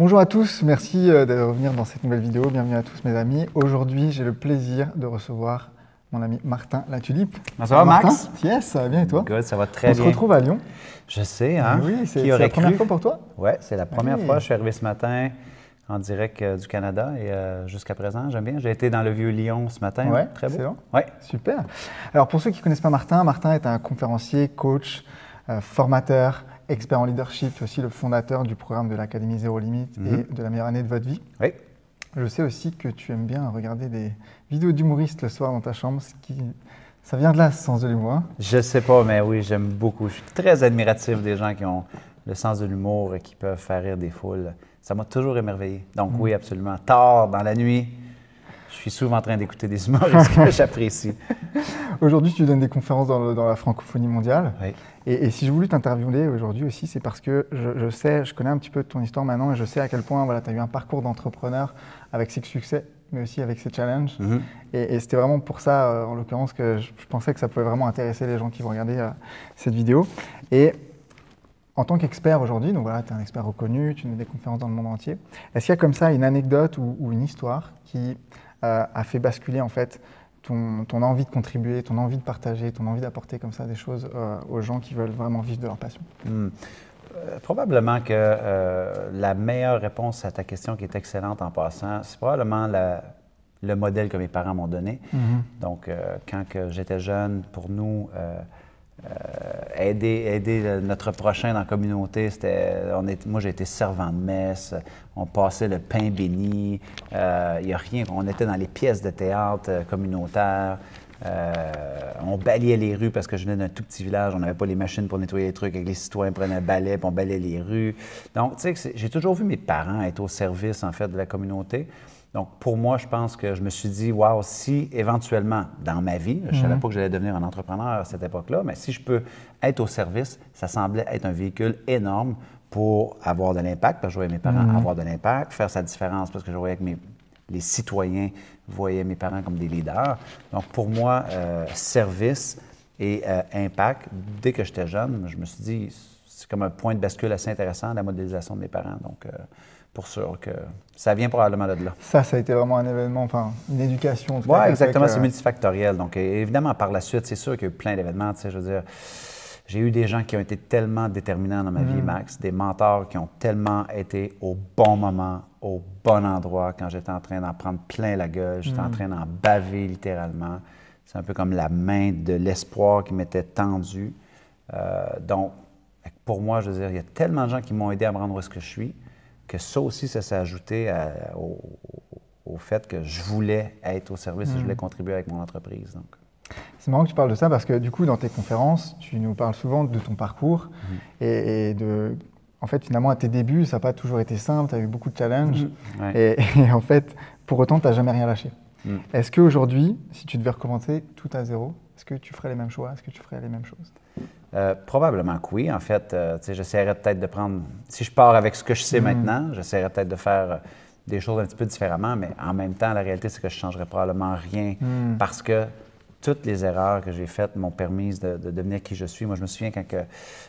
Bonjour à tous, merci de revenir dans cette nouvelle vidéo. Bienvenue à tous mes amis. Aujourd'hui, j'ai le plaisir de recevoir mon ami Martin Latulippe. Ça va, Max? Yes, ça va bien et toi? Good, ça va très bien. On se retrouve à Lyon. Je sais, hein? Oui, c'est la première fois pour toi? Oui, c'est la première fois. Je suis arrivé ce matin en direct du Canada et jusqu'à présent, j'aime bien. J'ai été dans le Vieux-Lyon ce matin. Ouais, très beau. excellent. Ouais. Super. Alors pour ceux qui ne connaissent pas Martin, Martin est un conférencier, coach, formateur, expert en leadership, aussi le fondateur du programme de l'Académie Zéro Limite et de la meilleure année de votre vie. Oui. Je sais aussi que tu aimes bien regarder des vidéos d'humoristes le soir dans ta chambre, ça vient de là, ce sens de l'humour. Hein? Je sais pas, mais oui, j'aime beaucoup. Je suis très admiratif des gens qui ont le sens de l'humour et qui peuvent faire rire des foules. Ça m'a toujours émerveillé. Donc oui, absolument. Tard, dans la nuit, je suis souvent en train d'écouter des humoristes que j'apprécie. Aujourd'hui, tu donnes des conférences dans la francophonie mondiale. Oui. Et si je voulais t'interviewer aujourd'hui aussi, c'est parce que je connais un petit peu ton histoire maintenant et je sais à quel point voilà, tu as eu un parcours d'entrepreneur avec ses succès, mais aussi avec ses challenges. Et c'était vraiment pour ça, en l'occurrence, que je pensais que ça pouvait vraiment intéresser les gens qui vont regarder cette vidéo. Et en tant qu'expert aujourd'hui, donc voilà, tu es un expert reconnu, tu donnes des conférences dans le monde entier. Est-ce qu'il y a comme ça une anecdote ou une histoire qui a fait basculer en fait ton envie de contribuer, ton envie de partager, ton envie d'apporter comme ça des choses aux gens qui veulent vraiment vivre de leur passion? Probablement que la meilleure réponse à ta question, qui est excellente en passant, c'est probablement le modèle que mes parents m'ont donné. Donc, quand j'étais jeune, pour nous, aider notre prochain dans la communauté, moi j'ai été servant de messe, on passait le pain béni, il n'y a rien, on était dans les pièces de théâtre communautaires, on balayait les rues parce que je venais d'un tout petit village, on n'avait pas les machines pour nettoyer les trucs, avec les citoyens prenaient un balai puis on balayait les rues. Donc tu sais, j'ai toujours vu mes parents être au service en fait de la communauté. Donc, pour moi, je pense que je me suis dit, wow, si éventuellement, dans ma vie, je ne savais pas que j'allais devenir un entrepreneur à cette époque-là, mais si je peux être au service, ça semblait être un véhicule énorme pour avoir de l'impact, parce que je voyais mes parents avoir de l'impact, faire sa différence, parce que je voyais que les citoyens voyaient mes parents comme des leaders. Donc, pour moi, service et impact, dès que j'étais jeune, je me suis dit, c'est comme un point de bascule assez intéressant, la modélisation de mes parents. Donc, pour sûr que ça vient probablement de là. Ça a été vraiment un événement, enfin une éducation. Oui, exactement, c'est multifactoriel. Donc, évidemment, par la suite, c'est sûr qu'il y a eu plein d'événements. Tu sais, je veux dire, j'ai eu des gens qui ont été tellement déterminants dans ma vie, Max, des mentors qui ont tellement été au bon moment, au bon endroit, quand j'étais en train d'en prendre plein la gueule, j'étais en train d'en baver littéralement. C'est un peu comme la main de l'espoir qui m'était tendue. Donc, pour moi, je veux dire, il y a tellement de gens qui m'ont aidé à me rendre où est-ce que je suis, que ça aussi, ça s'est ajouté au fait que je voulais être au service et je voulais contribuer avec mon entreprise. Donc. C'est marrant que tu parles de ça parce que du coup, dans tes conférences, tu nous parles souvent de ton parcours et de... En fait, finalement, à tes débuts, ça n'a pas toujours été simple, tu as eu beaucoup de challenges et en fait, pour autant, tu n'as jamais rien lâché. Est-ce qu'aujourd'hui, si tu devais recommencer tout à zéro, est-ce que tu ferais les mêmes choix? Est-ce que tu ferais les mêmes choses? Probablement que oui. En fait, j'essaierais peut-être de prendre... Si je pars avec ce que je sais maintenant, j'essaierais peut-être de faire des choses un petit peu différemment, mais en même temps, la réalité, c'est que je ne changerais probablement rien parce que toutes les erreurs que j'ai faites m'ont permis de devenir qui je suis. Moi, je me souviens quand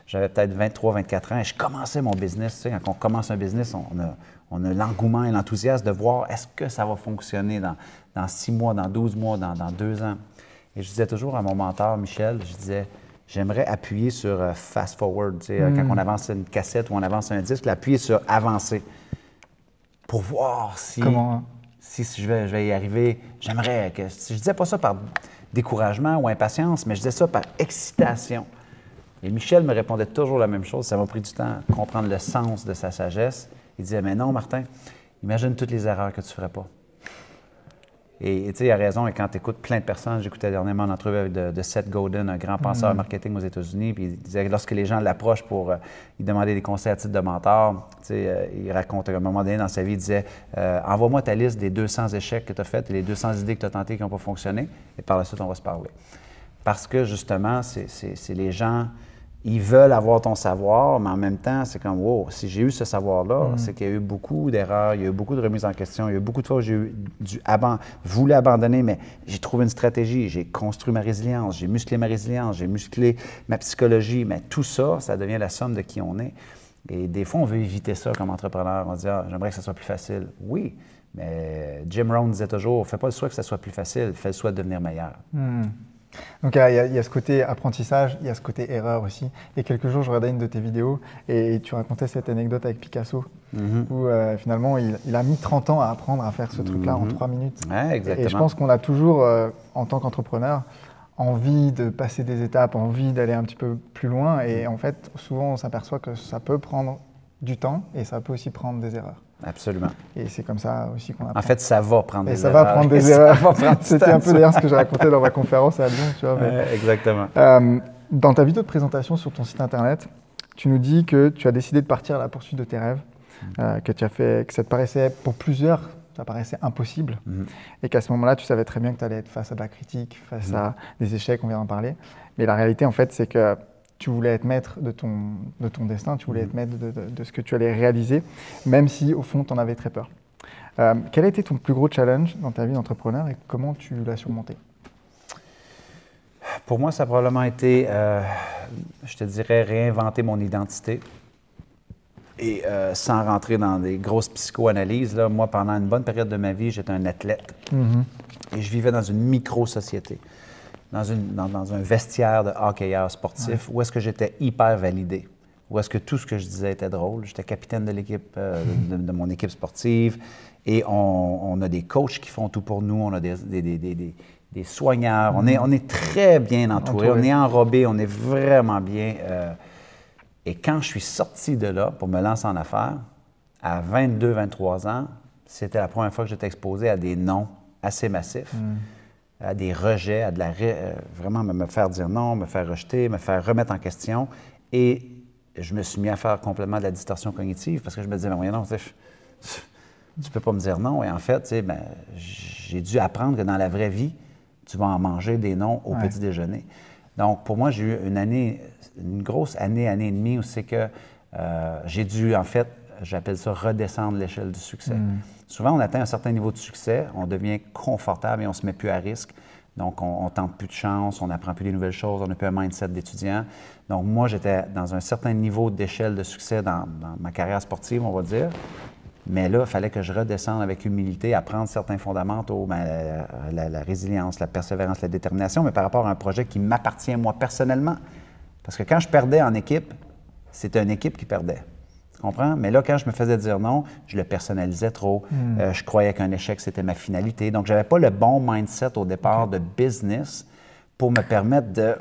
j'avais peut-être 23, 24 ans et je commençais mon business. Tu sais, quand on commence un business, on a l'engouement et l'enthousiasme de voir est-ce que ça va fonctionner dans 6 mois, dans 12 mois, dans 2 ans. Et je disais toujours à mon mentor, Michel, je disais... J'aimerais appuyer sur fast forward, tu sais, quand on avance une cassette ou on avance un disque, appuyer sur avancer pour voir si je vais y arriver. J'aimerais que... Je disais pas ça par découragement ou impatience, mais je disais ça par excitation. Et Michel me répondait toujours la même chose. Ça m'a pris du temps à comprendre le sens de sa sagesse. Il disait, mais non, Martin, imagine toutes les erreurs que tu ne ferais pas. Et tu sais, il a raison, et quand tu écoutes plein de personnes, j'écoutais dernièrement une entrevue avec de Seth Godin, un grand penseur marketing aux États-Unis, puis il disait que lorsque les gens l'approchent pour lui demander des conseils à titre de mentor, tu sais, il raconte à un moment donné dans sa vie, il disait envoie-moi ta liste des 200 échecs que tu as faits et les 200 idées que tu as tentées qui n'ont pas fonctionné, et par la suite, on va se parler. Parce que justement, c'est les gens... Ils veulent avoir ton savoir, mais en même temps, c'est comme, wow, si j'ai eu ce savoir-là, c'est qu'il y a eu beaucoup d'erreurs, il y a eu beaucoup de remises en question, il y a eu beaucoup de fois où j'ai voulu abandonner, mais j'ai trouvé une stratégie, j'ai construit ma résilience, j'ai musclé ma résilience, j'ai musclé ma psychologie, mais tout ça, ça devient la somme de qui on est. Et des fois, on veut éviter ça comme entrepreneur. On se dit, ah, j'aimerais que ça soit plus facile. Oui, mais Jim Rohn disait toujours, fais pas le souhait que ça soit plus facile, fais le souhait de devenir meilleur. Donc, il y a ce côté apprentissage, il y a ce côté erreur aussi. Et quelques jours, je regardais une de tes vidéos et tu racontais cette anecdote avec Picasso, où finalement, il a mis 30 ans à apprendre à faire ce truc-là en 3 minutes. Ouais, exactement. Et je pense qu'on a toujours, en tant qu'entrepreneur, envie de passer des étapes, envie d'aller un petit peu plus loin. Et en fait, souvent, on s'aperçoit que ça peut prendre du temps et ça peut aussi prendre des erreurs. Absolument. Et c'est comme ça aussi qu'on apprend. En fait, ça va prendre des erreurs. Et ça va prendre des erreurs. C'était un peu d'ailleurs ce que j'ai raconté dans ma conférence à Lyon. Tu vois, exactement. Dans ta vidéo de présentation sur ton site internet, tu nous dis que tu as décidé de partir à la poursuite de tes rêves, que ça te paraissait, pour plusieurs, ça paraissait impossible. Et qu'à ce moment-là, tu savais très bien que tu allais être face à de la critique, face à des échecs, on vient d'en parler. Mais la réalité, en fait, c'est que tu voulais être maître de ton destin, tu voulais être maître de ce que tu allais réaliser, même si au fond, tu en avais très peur. Quel a été ton plus gros challenge dans ta vie d'entrepreneur et comment tu l'as surmonté? Pour moi, ça a probablement été, je te dirais, réinventer mon identité. Et sans rentrer dans des grosses psychoanalyses, là, moi, pendant une bonne période de ma vie, j'étais un athlète. Et je vivais dans une micro-société. Dans un vestiaire de hockeyeur sportif, où est-ce que j'étais hyper validé, où est-ce que tout ce que je disais était drôle. J'étais capitaine de l'équipe, de mon équipe sportive, et on a des coachs qui font tout pour nous, on a des soigneurs, on est très bien entouré, on est enrobé, on est vraiment bien. Et quand je suis sorti de là pour me lancer en affaires, à 22-23 ans, c'était la première fois que j'étais exposé à des non assez massifs. À des rejets, à vraiment me faire dire non, me faire rejeter, me faire remettre en question. Et je me suis mis à faire complètement de la distorsion cognitive parce que je me disais, ben voyons, non, tu peux pas me dire non. Et en fait, j'ai dû apprendre que dans la vraie vie, tu vas en manger des noms au petit déjeuner. Donc, pour moi, j'ai eu une grosse année et demie où c'est que j'ai dû, en fait, j'appelle ça redescendre l'échelle du succès. Souvent, on atteint un certain niveau de succès, on devient confortable et on ne se met plus à risque. Donc, on ne tente plus de chance, on n'apprend plus des nouvelles choses, on n'a plus un mindset d'étudiant. Donc, moi, j'étais dans un certain niveau d'échelle de succès dans ma carrière sportive, on va dire. Mais là, il fallait que je redescende avec humilité, apprendre certains fondamentaux, la résilience, la persévérance, la détermination, mais par rapport à un projet qui m'appartient moi personnellement. Parce que quand je perdais en équipe, c'était une équipe qui perdait. Tu comprends? Mais là, quand je me faisais dire non, je le personnalisais trop. Je croyais qu'un échec, c'était ma finalité. Donc, je n'avais pas le bon mindset au départ de business pour me permettre de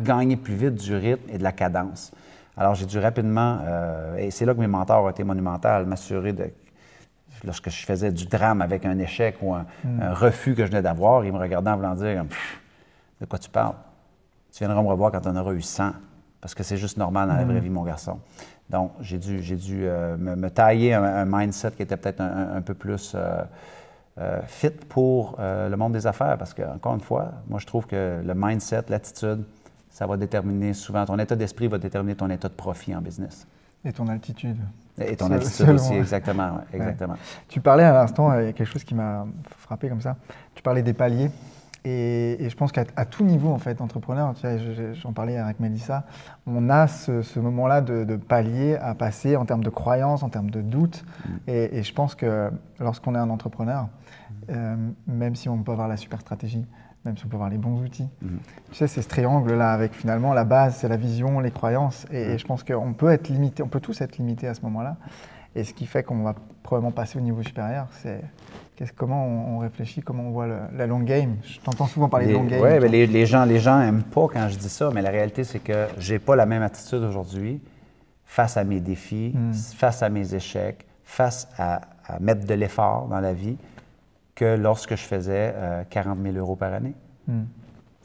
gagner plus vite du rythme et de la cadence. Alors, j'ai dû rapidement, et c'est là que mes mentors ont été monumentaux, m'assurer de, lorsque je faisais du drame avec un échec ou un refus que je venais d'avoir, ils me regardaient en voulant dire « De quoi tu parles? Tu viendras me revoir quand on aura eu 100. » Parce que c'est juste normal dans la vraie vie, mon garçon. Donc, j'ai dû me tailler un mindset qui était peut-être un peu plus fit pour le monde des affaires. Parce que, encore une fois, moi, je trouve que le mindset, l'attitude, ça va déterminer souvent, ton état d'esprit va déterminer ton état de profit en business. Et ton altitude. Et ton altitude aussi, exactement. Ouais, exactement. Ouais. Tu parlais à l'instant, il y a quelque chose qui m'a frappé comme ça. Tu parlais des paliers. Et je pense qu'à tout niveau, en fait, entrepreneur, j'en parlais avec Mélissa, on a ce moment-là de palier à passer en termes de croyances, en termes de doutes. Et je pense que lorsqu'on est un entrepreneur, même si on peut avoir la super stratégie, même si on peut avoir les bons outils, tu sais, c'est ce triangle-là avec finalement la base, c'est la vision, les croyances. Et je pense qu'on peut être limité, on peut tous être limités à ce moment-là. Et ce qui fait qu'on va probablement passer au niveau supérieur, c'est comment on réfléchit, comment on voit la long game. Je t'entends souvent parler de long game. Oui, mais les gens n'aiment pas quand je dis ça, mais la réalité, c'est que j'ai pas la même attitude aujourd'hui face à mes défis, face à mes échecs, face à mettre de l'effort dans la vie que lorsque je faisais 40 000 € par année.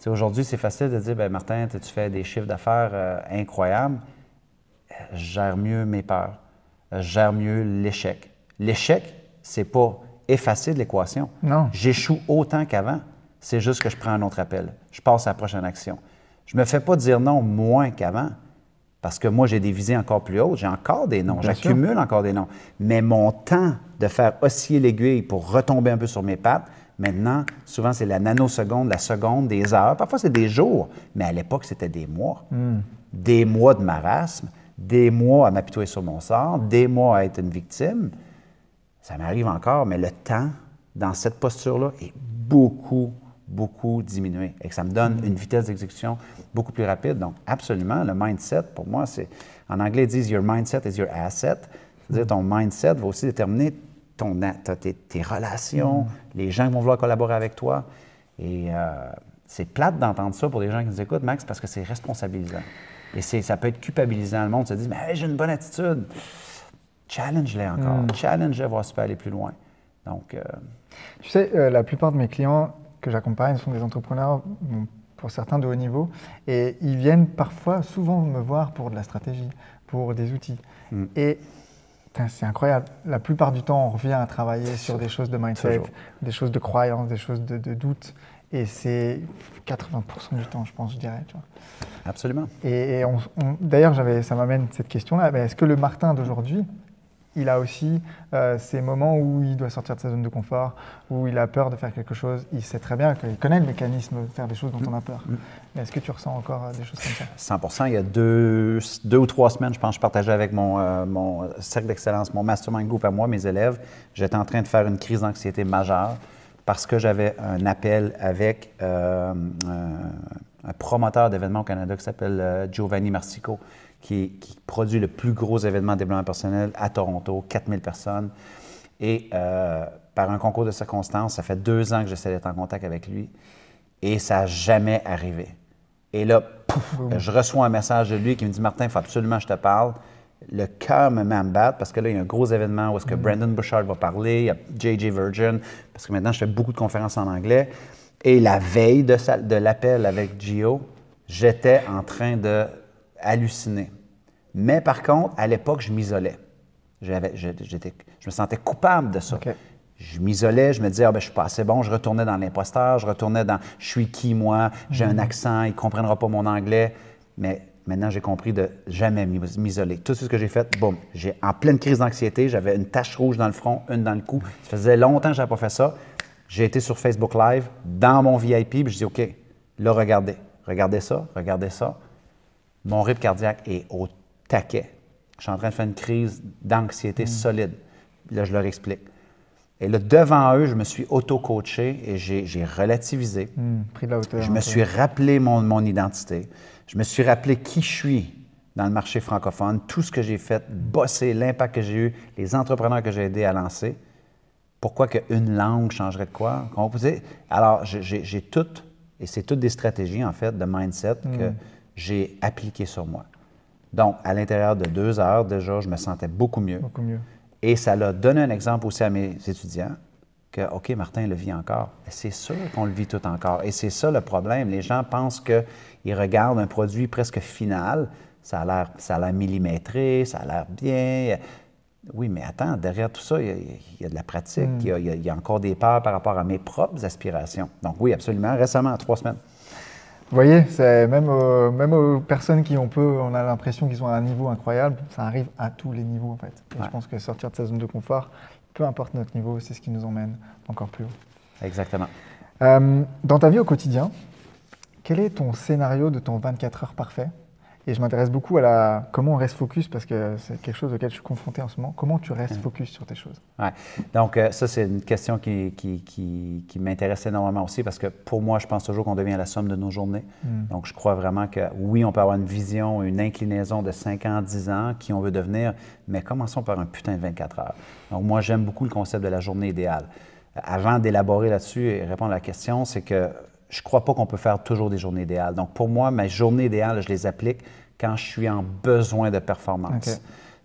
Aujourd'hui, c'est facile de dire, ben Martin, tu fais des chiffres d'affaires incroyables. Je gère mieux mes peurs. Je gère mieux l'échec. L'échec, c'est pas effacer de l'équation. Non. J'échoue autant qu'avant. C'est juste que je prends un autre appel. Je passe à la prochaine action. Je me fais pas dire non moins qu'avant, parce que moi, j'ai des visées encore plus hautes. J'ai encore des noms. J'accumule encore des noms. Mais mon temps de faire osciller l'aiguille pour retomber un peu sur mes pattes, maintenant, souvent, c'est la nanoseconde, la seconde, des heures. Parfois, c'est des jours. Mais à l'époque, c'était des mois. Des mois de marasme, des mois à m'apitoyer sur mon sort, des mois à être une victime. Ça m'arrive encore, mais le temps dans cette posture-là est beaucoup diminué et que ça me donne une vitesse d'exécution beaucoup plus rapide. Donc, absolument, le mindset, pour moi, c'est... En anglais, ils disent « your mindset is your asset ». C'est-à-dire ton mindset va aussi déterminer tes relations, les gens qui vont vouloir collaborer avec toi. Et c'est plate d'entendre ça pour les gens qui nous écoutent, Max, parce que c'est responsabilisant. Et ça peut être culpabilisant. Le monde se dit « mais hey, j'ai une bonne attitude ». Challenge-les encore. Challenge-les, voir si tu peux aller plus loin. Donc... Tu sais, la plupart de mes clients que j'accompagne sont des entrepreneurs, pour certains de haut niveau, et ils viennent souvent me voir pour de la stratégie, pour des outils. Et c'est incroyable. La plupart du temps, on revient à travailler sur des choses de mindset, des choses de croyance, des choses de doute. Et c'est 80% du temps, je pense, je dirais. Tu vois. Absolument. Et d'ailleurs, ça m'amène cette question-là. Est-ce que le Martin d'aujourd'hui, il a aussi ces moments où il doit sortir de sa zone de confort, où il a peur de faire quelque chose. Il sait très bien qu'il connaît le mécanisme de faire des choses dont on a peur. Mais est-ce que tu ressens encore des choses comme ça? 100%. Il y a deux ou trois semaines, je pense, je partageais avec mon cercle d'excellence, mon mastermind group à moi, mes élèves. J'étais en train de faire une crise d'anxiété majeure parce que j'avais un appel avec un promoteur d'événements au Canada qui s'appelle Giovanni Marsico, qui produit le plus gros événement de développement personnel à Toronto, 4000 personnes. Et par un concours de circonstances, ça fait 2 ans que j'essaie d'être en contact avec lui et ça n'a jamais arrivé. Et là, pouf, je reçois un message de lui qui me dit « Martin, il faut absolument que je te parle ». Le cœur me met à me battre parce que là, il y a un gros événement où est-ce que Brandon Bouchard va parler, il y a J.J. Virgin, parce que maintenant, je fais beaucoup de conférences en anglais. Et la veille de l'appel avec Gio, j'étais en train de halluciner. Mais par contre, à l'époque, je m'isolais. Je me sentais coupable de ça. Okay. Je m'isolais, je me disais, ah, ben, je suis pas assez bon. Je retournais dans l'imposteur, je retournais dans je suis qui, moi, j'ai un accent, il ne comprendra pas mon anglais. Mais maintenant, j'ai compris de jamais m'isoler. Tout ce que j'ai fait, boum, en pleine crise d'anxiété, j'avais une tache rouge dans le front, une dans le cou. Ça faisait longtemps que je n'avais pas fait ça. J'ai été sur Facebook Live, dans mon VIP, puis je dis, OK, là, regardez ça. Mon rythme cardiaque est au taquet. Je suis en train de faire une crise d'anxiété solide. Là, je leur explique. Et là, devant eux, je me suis auto-coaché et j'ai relativisé. Pris de la hauteur. Je me suis rappelé mon identité. Je me suis rappelé qui je suis dans le marché francophone, tout ce que j'ai fait, bosser, l'impact que j'ai eu, les entrepreneurs que j'ai aidés à lancer. Pourquoi qu'une langue changerait de quoi? Alors, j'ai toutes, et c'est toutes des stratégies, en fait, de mindset que j'ai appliquées sur moi. Donc, à l'intérieur de 2 heures, déjà, je me sentais beaucoup mieux. Beaucoup mieux. Et ça l'a donné un exemple aussi à mes étudiants que, OK, Martin le vit encore. C'est sûr qu'on le vit tout encore. Et c'est ça le problème. Les gens pensent qu'ils regardent un produit presque final. Ça a l'air millimétré, ça a l'air bien. Oui, mais attends, derrière tout ça, il y a de la pratique. Il y a encore des peurs par rapport à mes propres aspirations. Donc oui, absolument. Récemment, 3 semaines. Vous voyez, même aux personnes on a l'impression qu'ils sont à un niveau incroyable, ça arrive à tous les niveaux en fait. Et je pense que sortir de sa zone de confort, peu importe notre niveau, c'est ce qui nous emmène encore plus haut. Exactement. Dans ta vie au quotidien, quel est ton scénario de ton 24 heures parfait? Et je m'intéresse beaucoup à comment on reste focus, parce que c'est quelque chose auquel je suis confronté en ce moment. Comment tu restes focus sur tes choses? Ouais. Donc, ça, c'est une question qui m'intéresse énormément aussi, parce que pour moi, je pense toujours qu'on devient la somme de nos journées. Donc, je crois vraiment que oui, on peut avoir une vision, une inclinaison de 5 ans, 10 ans, qui on veut devenir, mais commençons par un putain de 24 heures. Donc, moi, j'aime beaucoup le concept de la journée idéale. Avant d'élaborer là-dessus et répondre à la question, c'est que je ne crois pas qu'on peut faire toujours des journées idéales. Donc, pour moi, mes journées idéales, je les applique quand je suis en besoin de performance. Okay.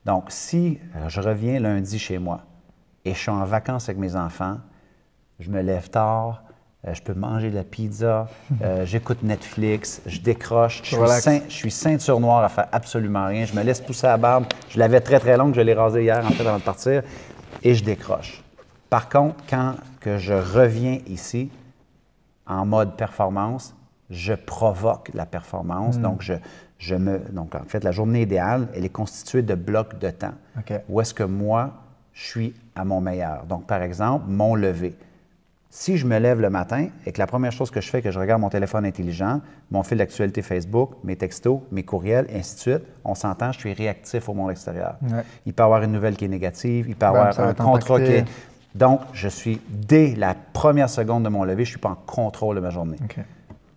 Donc, si je reviens lundi chez moi et je suis en vacances avec mes enfants, je me lève tard, je peux manger de la pizza, j'écoute Netflix, je décroche, je suis ceinture noire à faire absolument rien, je me laisse pousser la barbe, je l'avais très très longue, je l'ai rasée hier en fait avant de partir, et je décroche. Par contre, quand que je reviens ici, en mode performance, je provoque la performance. Donc, donc, en fait, la journée idéale, elle est constituée de blocs de temps. Okay. Où est-ce que moi, je suis à mon meilleur. Donc, par exemple, mon lever. Si je me lève le matin et que la première chose que je fais, que je regarde mon téléphone intelligent, mon fil d'actualité Facebook, mes textos, mes courriels, et ainsi de suite, on s'entend, je suis réactif au monde extérieur. Ouais. Il peut y avoir une nouvelle qui est négative, il peut y avoir un contrat qui est... Donc, je suis, dès la première seconde de mon lever, je ne suis pas en contrôle de ma journée. Okay.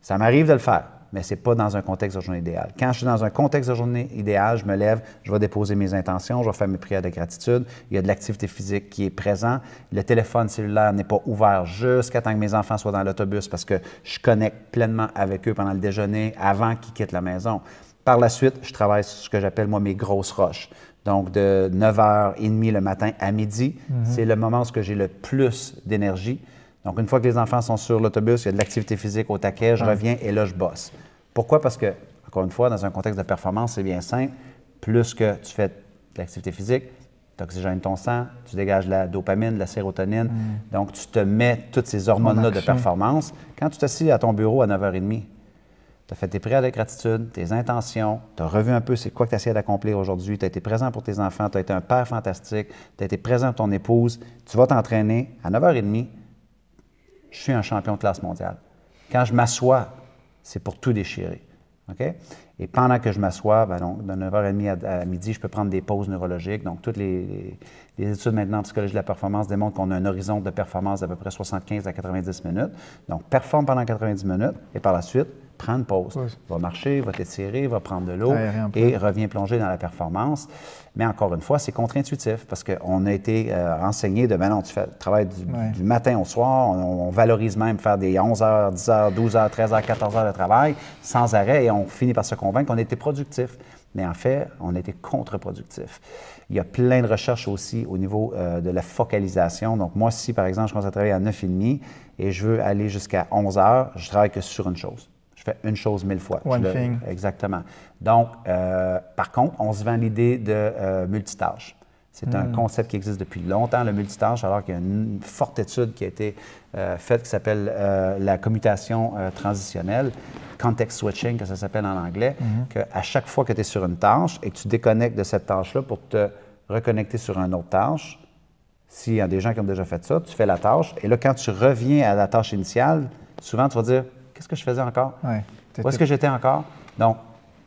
Ça m'arrive de le faire, mais ce n'est pas dans un contexte de journée idéale. Quand je suis dans un contexte de journée idéale, je me lève, je vais déposer mes intentions, je vais faire mes prières de gratitude, il y a de l'activité physique qui est présente, le téléphone cellulaire n'est pas ouvert jusqu'à temps que mes enfants soient dans l'autobus parce que je connecte pleinement avec eux pendant le déjeuner, avant qu'ils quittent la maison. Par la suite, je travaille sur ce que j'appelle, moi, mes grosses roches. Donc, de 9h30 le matin à midi, c'est le moment où j'ai le plus d'énergie. Donc, une fois que les enfants sont sur l'autobus, il y a de l'activité physique au taquet, je reviens et là, je bosse. Pourquoi? Parce que, encore une fois, dans un contexte de performance, c'est bien simple. Plus que tu fais de l'activité physique, tu oxygènes ton sang, tu dégages de la dopamine, de la sérotonine. Donc, tu te mets toutes ces hormones-là de performance. Quand tu t'assis à ton bureau à 9h30, tu as fait tes prières de gratitude, tes intentions, tu as revu un peu c'est quoi que tu as essayé d'accomplir aujourd'hui, tu as été présent pour tes enfants, tu as été un père fantastique, tu as été présent pour ton épouse, tu vas t'entraîner à 9h30, je suis un champion de classe mondiale. Quand je m'assois, c'est pour tout déchirer. OK? Et pendant que je m'assois, de 9h30 à midi, je peux prendre des pauses neurologiques. Donc, toutes les études maintenant en psychologie de la performance démontrent qu'on a un horizon de performance d'à peu près 75 à 90 minutes. Donc, performe pendant 90 minutes et par la suite, prends une pause. Oui. Va marcher, va t'étirer, va prendre de l'eau et revient plonger dans la performance. Mais encore une fois, c'est contre-intuitif parce qu'on a été enseigné de, non, tu fais le travail du matin au soir, on valorise même faire des 11 heures, 10 heures, 12 heures, 13 heures, 14 heures de travail sans arrêt et on finit par se convaincre qu'on était productif. Mais en fait, on a été contre-productif. Il y a plein de recherches aussi au niveau de la focalisation. Donc moi, si par exemple, je commence à travailler à 9h30 et je veux aller jusqu'à 11 heures, je travaille que sur une chose. Je fais une chose 1000 fois. One thing. Exactement. Donc, par contre, on se vend l'idée de multitâche. C'est un concept qui existe depuis longtemps, le multitâche, alors qu'il y a une forte étude qui a été faite qui s'appelle la commutation transitionnelle, context switching, que ça s'appelle en anglais, qu'à chaque fois que tu es sur une tâche et que tu déconnectes de cette tâche-là pour te reconnecter sur une autre tâche, s'il y a des gens qui ont déjà fait ça, tu fais la tâche et là, quand tu reviens à la tâche initiale, souvent, tu vas dire « Qu'est-ce que je faisais encore? Où est-ce que j'étais encore? » Donc,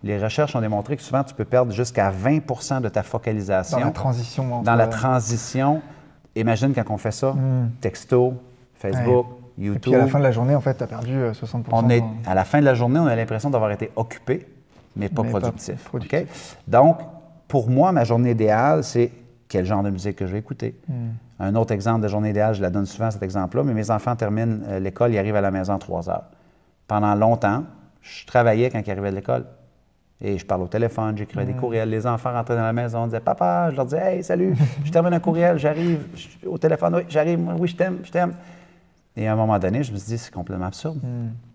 les recherches ont démontré que souvent, tu peux perdre jusqu'à 20 de ta focalisation. Dans la transition. Dans la transition. Imagine quand on fait ça, texto, Facebook, YouTube. Et puis à la fin de la journée, en fait, tu as perdu 60 À la fin de la journée, on a l'impression d'avoir été occupé, mais pas productif. Okay? Donc, pour moi, ma journée idéale, c'est quel genre de musique que je vais écouter. Un autre exemple de journée idéale, je la donne souvent, cet exemple-là, mais mes enfants terminent l'école, ils arrivent à la maison à 3 heures. Pendant longtemps, je travaillais quand ils arrivaient de l'école. Et je parle au téléphone, j'écrivais des courriels. Les enfants rentraient dans la maison, disaient « Papa », je leur disais « Hey, salut, je termine un courriel, j'arrive au téléphone, oui, j'arrive, oui, je t'aime, je t'aime. » Et à un moment donné, je me suis dit « C'est complètement absurde. »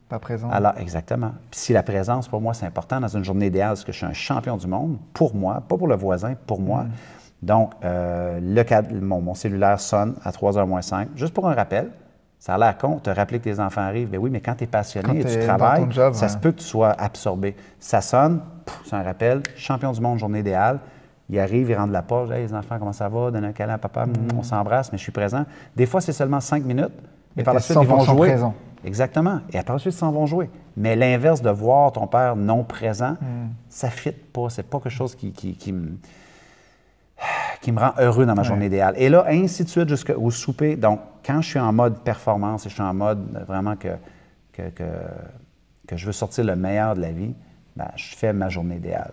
Pas présent. Alors, exactement. Puis si la présence, pour moi, c'est important dans une journée idéale, parce que je suis un champion du monde, pour moi, pas pour le voisin, pour moi. Donc, mon cellulaire sonne à 3h moins 5, juste pour un rappel. Ça a l'air con, te rappeler que tes enfants arrivent. Mais oui, mais quand tu es passionné et tu travailles, ça se peut que tu sois absorbé. Ça sonne, c'est un rappel, champion du monde, journée idéale. Il arrive, il rentre de la poche, hey, les enfants, comment ça va? Donne un câlin à papa, on s'embrasse, mais je suis présent. Des fois, c'est seulement 5 minutes. Et par la suite, ils vont jouer. Présent. Exactement. Et par la suite, ils s'en vont jouer. Mais l'inverse de voir ton père non présent, ça ne fit pas. C'est pas quelque chose qui me rend heureux dans ma journée idéale. Et là, ainsi de suite jusqu'au souper. Donc, quand je suis en mode performance et je suis en mode vraiment que je veux sortir le meilleur de la vie, ben, je fais ma journée idéale.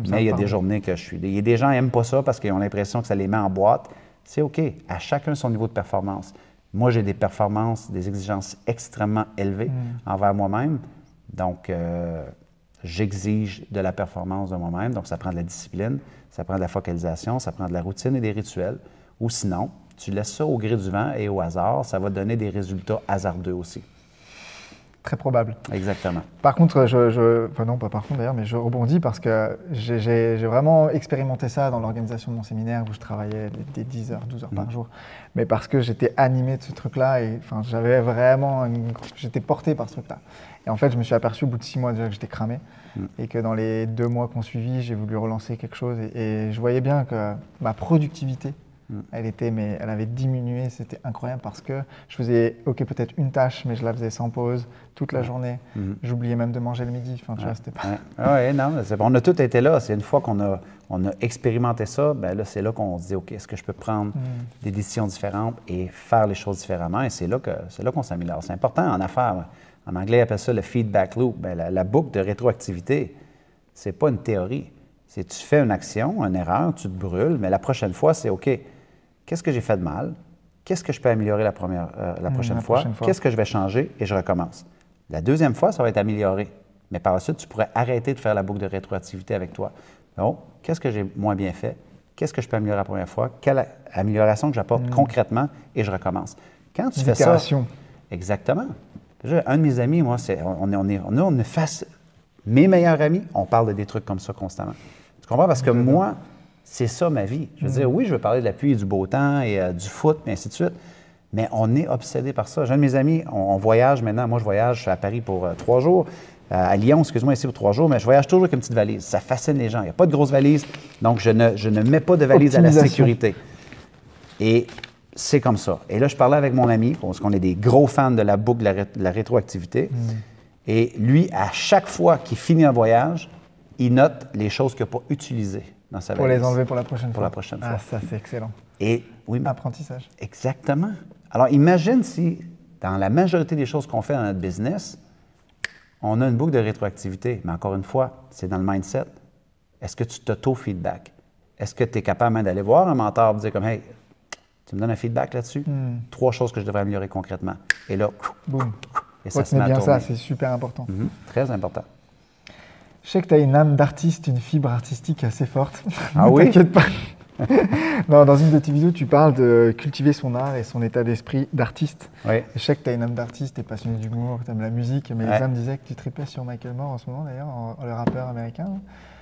Mais il y a des journées que je suis... Il y a des gens qui n'aiment pas ça parce qu'ils ont l'impression que ça les met en boîte. C'est OK. À chacun son niveau de performance. Moi, j'ai des performances, des exigences extrêmement élevées envers moi-même. Donc, j'exige de la performance de moi-même. Donc, ça prend de la discipline, ça prend de la focalisation, ça prend de la routine et des rituels. Ou sinon, tu laisses ça au gré du vent et au hasard, ça va donner des résultats hasardeux aussi. Très probable. Exactement. Par contre, enfin non, pas par contre d'ailleurs, mais je rebondis parce que j'ai vraiment expérimenté ça dans l'organisation de mon séminaire où je travaillais des 10 heures, 12 heures par jour. Mais parce que j'étais animé de ce truc-là et enfin, j'avais vraiment j'étais porté par ce truc-là. Et en fait, je me suis aperçu au bout de 6 mois déjà que j'étais cramé et que dans les 2 mois qu'on suivit, j'ai voulu relancer quelque chose et je voyais bien que ma productivité Mais elle avait diminué, c'était incroyable parce que je faisais, ok, peut-être une tâche, mais je la faisais sans pause toute la journée. J'oubliais même de manger le midi. Enfin, tu vois, c'était pas. Oui, non, on a tous été là. C'est une fois qu'on a expérimenté ça, ben là, c'est là qu'on se dit, OK, est-ce que je peux prendre des décisions différentes et faire les choses différemment? Et c'est là qu'on s'améliore. C'est important en affaires. En anglais, ils appellent ça le feedback loop. Ben, la boucle de rétroactivité, c'est pas une théorie. C'est tu fais une action, une erreur, tu te brûles, mais la prochaine fois, c'est OK. Qu'est-ce que j'ai fait de mal? Qu'est-ce que je peux améliorer la prochaine fois? Qu'est-ce que je vais changer? Et je recommence. La deuxième fois, ça va être amélioré. Mais par la suite, tu pourrais arrêter de faire la boucle de rétroactivité avec toi. Donc, qu'est-ce que j'ai moins bien fait? Qu'est-ce que je peux améliorer la première fois? Quelle amélioration que j'apporte concrètement? Et je recommence. Quand tu fais ça... Exactement. Un de mes amis, moi, on est face... Mes meilleurs amis, on parle de des trucs comme ça constamment. Tu comprends? Parce que moi... C'est ça ma vie. Je veux dire, oui, je veux parler de la pluie et du beau temps et du foot, et ainsi de suite, mais on est obsédé par ça. J'ai un de mes amis, on voyage maintenant. Moi, je voyage, je suis à Paris pour 3 jours, à Lyon, excuse-moi, ici pour 3 jours, mais je voyage toujours avec une petite valise. Ça fascine les gens. Il n'y a pas de grosse valise, donc je ne mais pas de valise à la sécurité. Et c'est comme ça. Et là, je parlais avec mon ami, parce qu'on est des gros fans de la boucle de la rétroactivité, et lui, à chaque fois qu'il finit un voyage, il note les choses qu'il n'a pas utilisées. Pour les enlever pour la prochaine fois. Pour la prochaine fois. Ah, ça, c'est excellent. Et oui, apprentissage. Exactement. Alors, imagine si, dans la majorité des choses qu'on fait dans notre business, on a une boucle de rétroactivité. Mais encore une fois, c'est dans le mindset. Est-ce que tu t'auto-feedback? Est-ce que tu es capable d'aller voir un mentor et dire comme, hey, tu me donnes un feedback là-dessus? 3 choses que je devrais améliorer concrètement. Et là, boum. Et ça se met à bien tourner. ça, c'est super important. Très important. Je sais que tu as une âme d'artiste, une fibre artistique assez forte. Ah oui? T'inquiète pas. Non, dans une de tes vidéos, tu parles de cultiver son art et son état d'esprit d'artiste. Oui. Je sais que tu as une âme d'artiste, tu es passionné d'humour, tu aimes la musique, mais les gens me disaient que tu tripais sur Michael Moore en ce moment d'ailleurs, le rappeur américain.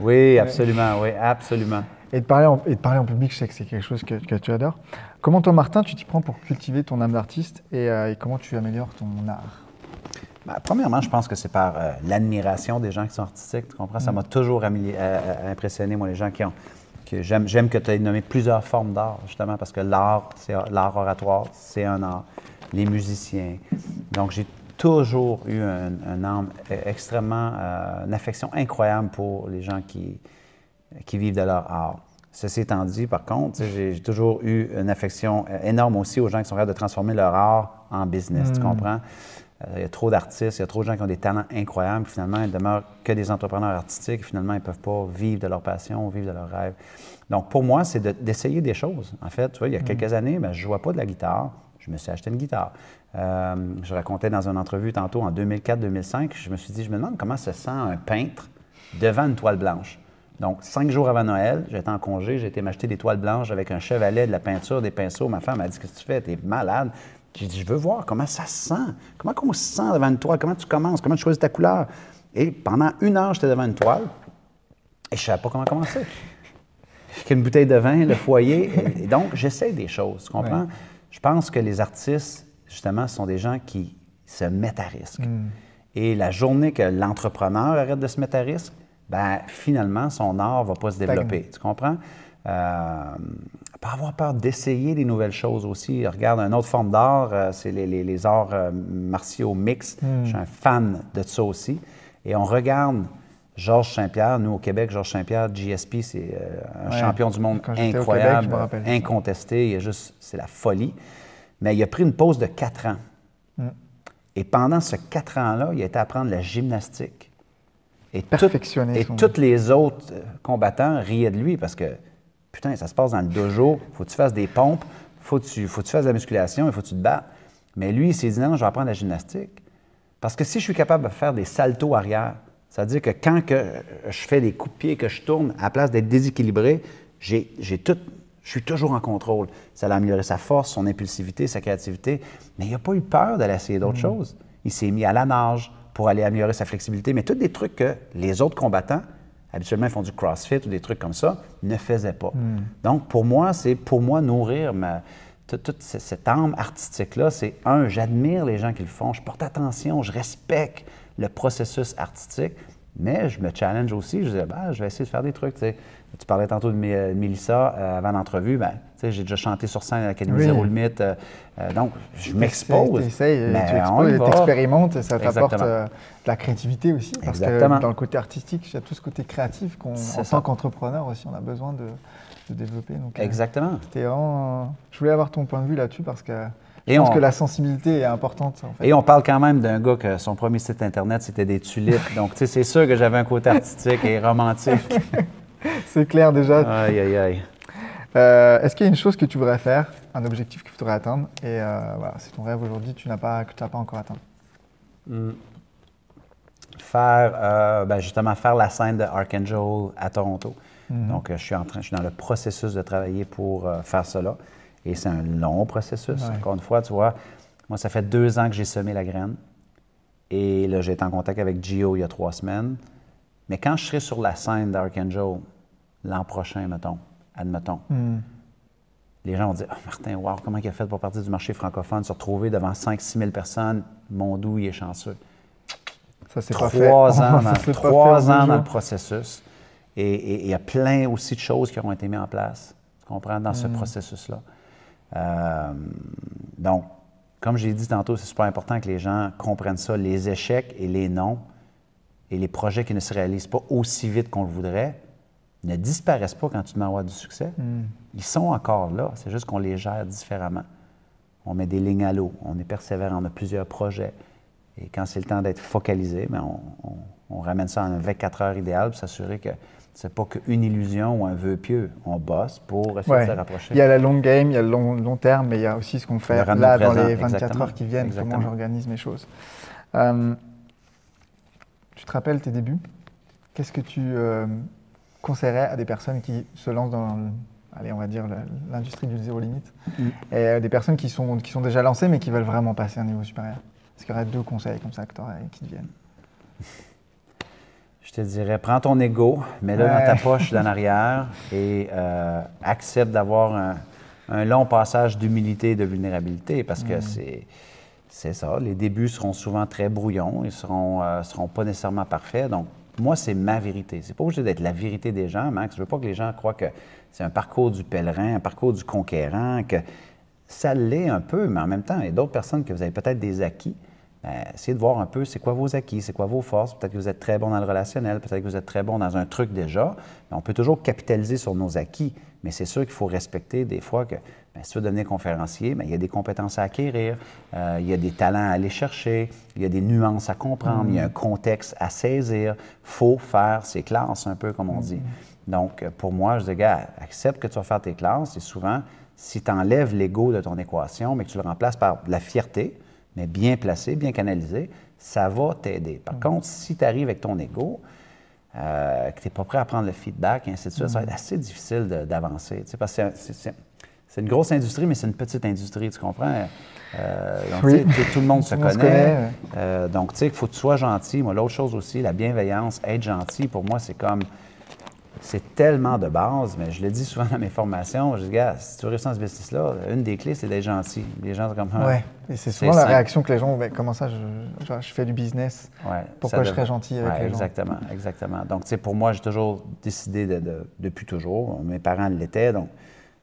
Oui, absolument, oui, absolument. Et de parler en public, je sais que c'est quelque chose que tu adores. Comment toi, Martin, tu t'y prends pour cultiver ton âme d'artiste et comment tu améliores ton art? Ben, premièrement, je pense que c'est par l'admiration des gens qui sont artistiques. Tu comprends? Ça m'a toujours impressionné, moi, les gens j'aime que tu aies nommé plusieurs formes d'art, justement, parce que l'art oratoire, c'est un art. Les musiciens. Donc, j'ai toujours eu une âme extrêmement, une affection incroyable pour les gens qui vivent de leur art. Ceci étant dit, par contre, j'ai toujours eu une affection énorme aussi aux gens qui sont capables de transformer leur art en business, tu comprends? Il y a trop d'artistes, il y a trop de gens qui ont des talents incroyables, puis finalement, ils demeurent que des entrepreneurs artistiques, et finalement, ils ne peuvent pas vivre de leur passion, vivre de leur rêve. Donc, pour moi, c'est d'essayer des choses. En fait, tu vois, il y a quelques années, je ne jouais pas de la guitare, je me suis acheté une guitare. Je racontais dans une entrevue tantôt, en 2004-2005, je me suis dit, je me demande comment se sent un peintre devant une toile blanche. Donc, 5 jours avant Noël, j'étais en congé, j'ai été m'acheter des toiles blanches avec un chevalet, de la peinture, des pinceaux. Ma femme m'a dit, qu'est-ce que tu fais? T'es malade. J'ai dit, je veux voir comment ça se sent. Comment on se sent devant une toile? Comment tu commences? Comment tu choisis ta couleur? Et pendant 1 heure, j'étais devant une toile et je ne savais pas comment commencer. J'ai une bouteille de vin, le foyer. Et donc, j'essaie des choses, tu comprends? Ouais. Je pense que les artistes, justement, sont des gens qui se mettent à risque. Et la journée que l'entrepreneur arrête de se mettre à risque, bien, finalement, son art ne va pas se développer. Tu comprends? Pas avoir peur d'essayer des nouvelles choses aussi. Regarde, une autre forme d'art, c'est les arts martiaux mixtes. Je suis un fan de ça aussi. Et on regarde Georges Saint-Pierre. Nous, au Québec, Georges Saint-Pierre, GSP, c'est un champion du monde incroyable, Québec, incontesté. C'est la folie. Mais il a pris une pause de 4 ans. Et pendant ce 4 ans-là, il a été apprendre la gymnastique. Et tous les autres combattants riaient de lui parce que, putain, ça se passe dans le dojo, il faut que tu fasses des pompes, il faut que tu fasses de la musculation, il faut que tu te battes. Mais lui, il s'est dit, non, je vais apprendre la gymnastique. Parce que si je suis capable de faire des saltos arrière, ça veut dire que quand je fais des coups de pied, que je tourne, à la place d'être déséquilibré, je suis toujours en contrôle. Ça a amélioré sa force, son impulsivité, sa créativité. Mais il n'a pas eu peur d'aller essayer d'autres choses. Il s'est mis à la nage pour aller améliorer sa flexibilité. Mais tous des trucs que les autres combattants, habituellement, ils font du CrossFit ou des trucs comme ça, ne faisaient pas. Donc, pour moi, c'est nourrir toute cette âme artistique-là. C'est j'admire les gens qui le font, je porte attention, je respecte le processus artistique. Mais je me challenge aussi. Je disais, je vais essayer de faire des trucs. Tu parlais tantôt de Mélissa avant l'entreprise. J'ai déjà chanté sur scène à l'Académie Zéro Limite. Donc, je m'expose. Tu expérimentes et ça t'apporte de la créativité aussi. Parce que dans le côté artistique, il y a tout ce côté créatif qu'en tant qu'entrepreneur aussi, on a besoin de développer. Donc, exactement. Je voulais avoir ton point de vue là-dessus parce que je pense que la sensibilité est importante. En fait. Et on parle quand même d'un gars que son premier site Internet, c'était des tulipes. Donc, c'est sûr que j'avais un côté artistique et romantique. C'est clair déjà. Aïe, aïe, aïe. Est-ce qu'il y a une chose que tu voudrais faire, un objectif que tu voudrais atteindre, et c'est ton rêve aujourd'hui que tu n'as pas encore atteint? Justement, faire la scène de Archangel à Toronto. Donc, je suis dans le processus de travailler pour faire cela. Et c'est un long processus. Ouais. Encore une fois, tu vois, moi, ça fait 2 ans que j'ai semé la graine. Et là, j'ai été en contact avec Gio il y a 3 semaines. Mais quand je serai sur la scène d'Archangel l'an prochain, admettons, les gens vont dire « Martin, wow, comment il a fait pour partir du marché francophone, se retrouver devant 5-6 000 personnes? Mon doux, il est chanceux. » Ça, c'est 3 ans, dans le processus. Et il y a plein aussi de choses qui ont été mises en place, tu comprends, dans ce processus-là. Donc, comme j'ai dit tantôt, c'est super important que les gens comprennent ça. Les échecs et les non et les projets qui ne se réalisent pas aussi vite qu'on le voudrait ne disparaissent pas quand tu demandes avoir du succès. Ils sont encore là. C'est juste qu'on les gère différemment. On met des lignes à l'eau. On est persévérant. On a plusieurs projets. Et quand c'est le temps d'être focalisé, on ramène ça à un 24 heures idéal pour s'assurer que c'est pas qu'une illusion ou un vœu pieux. On bosse pour essayer de se rapprocher. Il y a la long game, il y a le long terme, mais il y a aussi ce qu'on fait là dans les 24 heures qui viennent, comment j'organise mes choses. Tu te rappelles tes débuts? Qu'est-ce que tu conseillerais à des personnes qui se lancent dans, on va dire, l'industrie du zéro limite, et des personnes qui sont déjà lancées mais qui veulent vraiment passer à un niveau supérieur? Est-ce qu'il y aurait 2 conseils comme ça que tu aurais qui te viennent? Je te dirais, prends ton ego, mets-le dans ta poche d'en arrière et accepte d'avoir un long passage d'humilité et de vulnérabilité parce que c'est ça. Les débuts seront souvent très brouillons, ils seront pas nécessairement parfaits. Donc, moi, c'est ma vérité. C'est pas obligé d'être la vérité des gens, Max. Je veux pas que les gens croient que c'est un parcours du pèlerin, un parcours du conquérant, que ça l'est un peu, mais en même temps, il y a d'autres personnes que vous avez peut-être des acquis. Essayez de voir un peu c'est quoi vos acquis, c'est quoi vos forces. Peut-être que vous êtes très bon dans le relationnel, peut-être que vous êtes très bon dans un truc déjà. On peut toujours capitaliser sur nos acquis, mais c'est sûr qu'il faut respecter des fois que si tu veux devenir conférencier, il y a des compétences à acquérir, il y a des talents à aller chercher, il y a des nuances à comprendre, il y a un contexte à saisir. Il faut faire ses classes un peu, comme on dit. Donc, pour moi, je dis, gars, accepte que tu vas faire tes classes et souvent, si tu enlèves l'ego de ton équation, mais que tu le remplaces par de la fierté, mais bien placé, bien canalisé, ça va t'aider. Par contre, si tu arrives avec ton ego, que tu n'es pas prêt à prendre le feedback, et ainsi de suite, ça va être assez difficile d'avancer. Tu sais, parce que c'est une grosse industrie, mais c'est une petite industrie, tu comprends? Donc, tout le monde se connaît. Donc, tu sais, il faut que tu sois gentil. Moi, l'autre chose aussi, la bienveillance, être gentil, pour moi, c'est comme... C'est tellement de base, mais je le dis souvent dans mes formations. Je dis, gars, si tu veux réussir dans ce business-là, une des clés, c'est d'être gentil. Les gens sont comme ça. Oui, et c'est souvent la réaction que les gens ont. Comment ça, je fais du business? Pourquoi je serais gentil avec les gens? Exactement. Donc, tu sais, pour moi, j'ai toujours décidé, depuis toujours, mes parents l'étaient, donc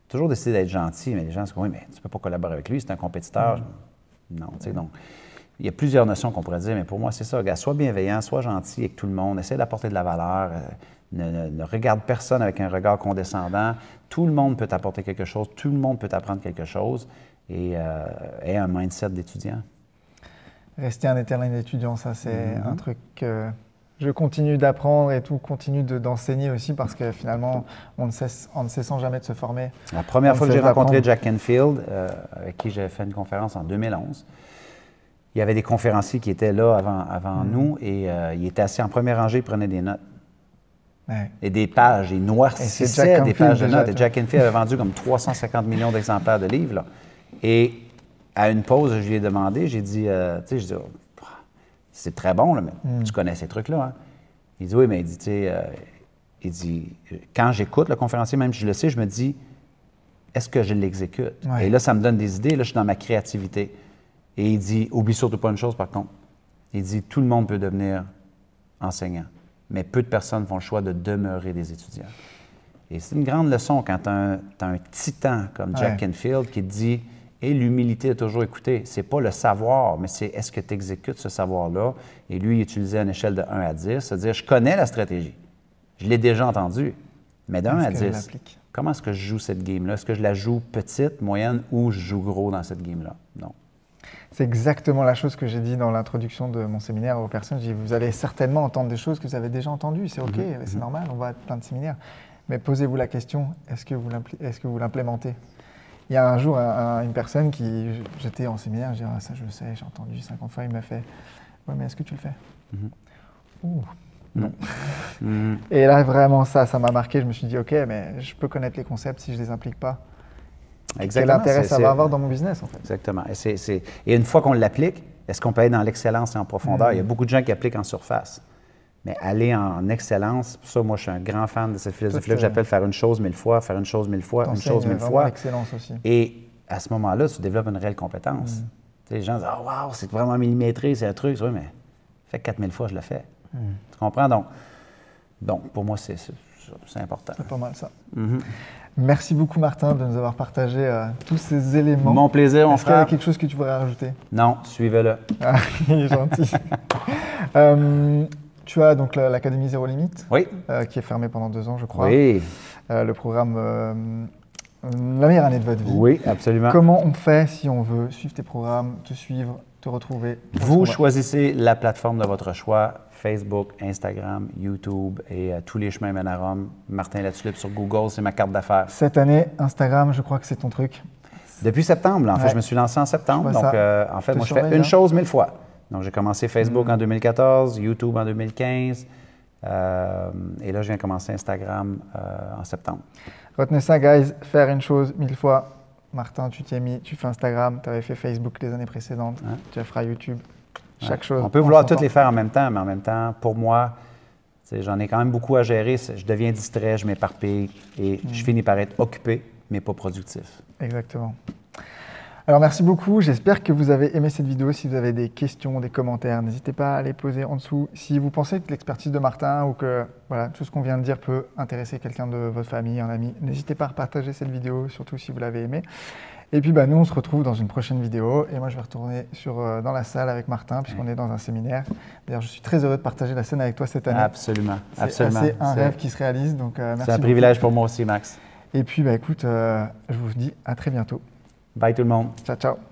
toujours décidé d'être gentil, mais les gens se disent, oui, mais tu ne peux pas collaborer avec lui, c'est un compétiteur. Non, tu sais, donc, il y a plusieurs notions qu'on pourrait dire, mais pour moi, c'est ça, gars, sois bienveillant, sois gentil avec tout le monde, essaie d'apporter de la valeur. Ne regarde personne avec un regard condescendant. Tout le monde peut t'apporter quelque chose, tout le monde peut t'apprendre quelque chose et aie un mindset d'étudiant. Rester un éternel étudiant, ça c'est un truc que je continue d'apprendre et continue d'enseigner aussi parce que finalement, on ne cessant jamais de se former. La première fois que j'ai rencontré Jack Canfield, avec qui j'ai fait une conférence en 2011, il y avait des conférenciers qui étaient là avant nous et il était assis en première rangée, il prenait des notes. Et des pages, il noircissait des pages de notes. Et Jack Canfield avait vendu comme 350 millions d'exemplaires de livres. Là. Et à une pause, je lui ai demandé, j'ai dit, c'est très bon, là, mais tu connais ces trucs-là. Hein? Il dit, oui, mais il dit, quand j'écoute le conférencier, même si je le sais, je me dis, est-ce que je l'exécute? Et là, ça me donne des idées, là, je suis dans ma créativité. Et il dit, oublie surtout pas une chose, par contre. Il dit, tout le monde peut devenir enseignant. mais peu de personnes font le choix de demeurer des étudiants. Et c'est une grande leçon quand tu as, un titan comme Jack Canfield qui te dit « Et l'humilité a toujours écouté. C'est pas le savoir, mais c'est est-ce que tu exécutes ce savoir-là? » Et lui, il utilisait une échelle de 1 à 10, c'est-à-dire « Je connais la stratégie. Je l'ai déjà entendue. Mais de 1 à 10, comment est-ce que je joue cette game-là? Est-ce que je la joue petite, moyenne ou je joue gros dans cette game-là? » Non. C'est exactement la chose que j'ai dit dans l'introduction de mon séminaire aux personnes. J'ai dit, vous allez certainement entendre des choses que vous avez déjà entendues. C'est OK, c'est normal, on va à plein de séminaires. Mais posez-vous la question, est-ce que vous l'implémentez? Il y a un jour, une personne qui, j'étais en séminaire, je dis, ah, ça je le sais, j'ai entendu 50 fois, il m'a fait, ouais, mais est-ce que tu le fais? Ouh, non. Et là, vraiment, ça m'a marqué. Je me suis dit, OK, mais je peux connaître les concepts si je ne les implique pas. Exactement. Quel intérêt ça va avoir dans mon business, en fait? Exactement. Et une fois qu'on l'applique, est-ce qu'on peut aller dans l'excellence et en profondeur? Il y a beaucoup de gens qui appliquent en surface. Mais aller en excellence, pour ça, moi, je suis un grand fan de cette philosophie-là que j'appelle faire une chose 1000 fois, faire une chose 1000 fois, une chose 1000 fois. L'excellence aussi. Et à ce moment-là, tu développes une réelle compétence. Les gens disent « Oh, wow, c'est vraiment millimétré, c'est un truc. » Oui, mais fait 4000 fois, je le fais. Tu comprends? Donc, pour moi, c'est important. C'est pas mal, ça. Merci beaucoup, Martin, de nous avoir partagé tous ces éléments. Mon plaisir, mon frère. Est-ce qu'il y a quelque chose que tu voudrais rajouter? Non, suivez-le. Ah, il est gentil. Tu as donc l'Académie Zéro Limite, qui est fermée pendant 2 ans, je crois. Oui. Le programme La meilleure année de votre vie. Oui, absolument. Comment on fait si on veut suivre tes programmes, te suivre, te retrouver? Vous choisissez la plateforme de votre choix. Facebook, Instagram, YouTube et tous les chemins mènent à Rome. Martin Latulippe sur Google, c'est ma carte d'affaires. Cette année, Instagram, je crois que c'est ton truc. Depuis septembre, là. En fait, je me suis lancé en septembre. Donc, en fait, moi, je fais une chose 1000 fois. Donc, j'ai commencé Facebook en 2014, YouTube en 2015. Et là, je viens commencer Instagram en septembre. Retenez ça, guys. Faire une chose 1000 fois. Martin, tu t'y es mis, tu fais Instagram, tu avais fait Facebook les années précédentes, tu feras YouTube. Chaque chose. On peut vouloir toutes les faire en même temps, mais en même temps, pour moi, j'en ai quand même beaucoup à gérer. Je deviens distrait, je m'éparpille et je finis par être occupé, mais pas productif. Exactement. Alors, merci beaucoup. J'espère que vous avez aimé cette vidéo. Si vous avez des questions, des commentaires, n'hésitez pas à les poser en dessous. Si vous pensez que l'expertise de Martin ou que voilà, tout ce qu'on vient de dire peut intéresser quelqu'un de votre famille, un ami, n'hésitez pas à partager cette vidéo, surtout si vous l'avez aimée. Et puis, nous, on se retrouve dans une prochaine vidéo. Et moi, je vais retourner dans la salle avec Martin, puisqu'on est dans un séminaire. D'ailleurs, je suis très heureux de partager la scène avec toi cette année. Absolument. C'est un rêve qui se réalise. Donc, merci. C'est un privilège pour moi aussi, Max. Et puis, écoute, je vous dis à très bientôt. Bye tout le monde. Ciao, ciao.